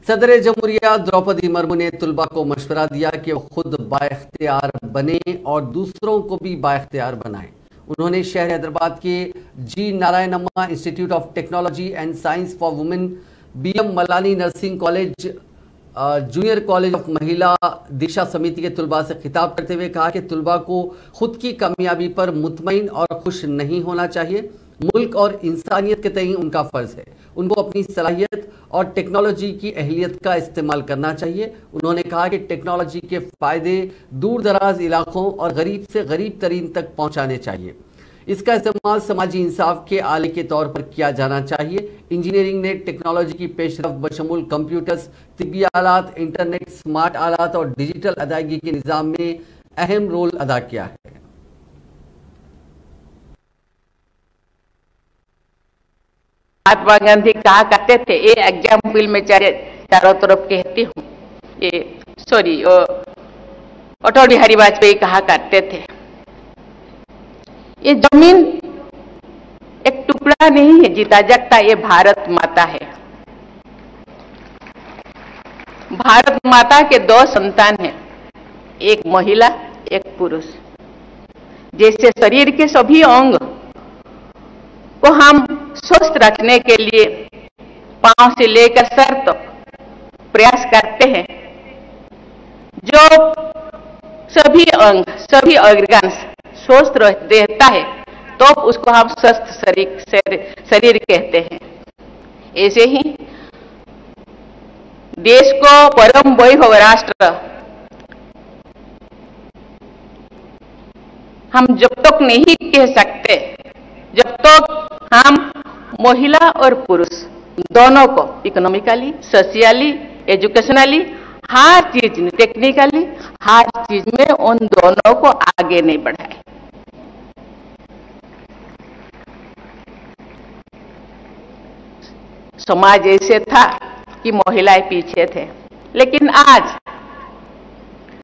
सदर जमहूरिया द्रौपदी मुर्मू ने तुलबा को मशवरा दिया कि वो खुद बाइख्तियार बने और दूसरों को भी बाइख्तियार बनाएं। उन्होंने शहर हैदराबाद के G Narayanamma institute of technology and science for women, BM Malani nursing college, junior college of Mahila Disha समिति के तुलबा से खिताब करते हुए कहा कि तुलबा को खुद की कामयाबी पर मुतमईन और खुश नहीं होना चाहिए। मुल्क और इंसानियत के तय उनका फर्ज है, उनको अपनी सलाहियत और टेक्नोलॉजी की अहलियत का इस्तेमाल करना चाहिए। उन्होंने कहा कि टेक्नोलॉजी के फायदे दूर दराज इलाकों और गरीब से गरीब तरीन तक पहुंचाने चाहिए। इसका इस्तेमाल समाजी इंसाफ के आले के तौर पर किया जाना चाहिए। इंजीनियरिंग ने टेक्नोलॉजी की पेशरफ बशमूल कंप्यूटर्स, तिब्बी आलात, इंटरनेट, स्मार्ट आलात और डिजिटल अदायगी के निज़ाम में अहम रोल अदा किया है। महात्मा गांधी कहा करते थे, ये एग्जाम्पल में चारों तरफ कहती हूँ, अटल बिहारी वाजपेयी कहा करते थे, ये जमीन एक टुकड़ा नहीं है जीता जागता, ये भारत माता है। भारत माता के दो संतान हैं, एक महिला एक पुरुष। जैसे शरीर के सभी अंग को हम स्वस्थ रखने के लिए पांव से लेकर सर तक प्रयास करते हैं, जो सभी अंग सभी ऑर्गन्स स्वस्थ रहता है तो उसको हम स्वस्थ शरीर कहते हैं। ऐसे ही देश को परम वैभव राष्ट्र हम जब तक नहीं कह सकते जब तक हम महिला और पुरुष दोनों को इकोनॉमिकली, सोशियली, एजुकेशनली, हर चीज में, टेक्निकली हर चीज में उन दोनों को आगे नहीं बढ़ाए। समाज ऐसे था कि महिलाएं पीछे थे, लेकिन आज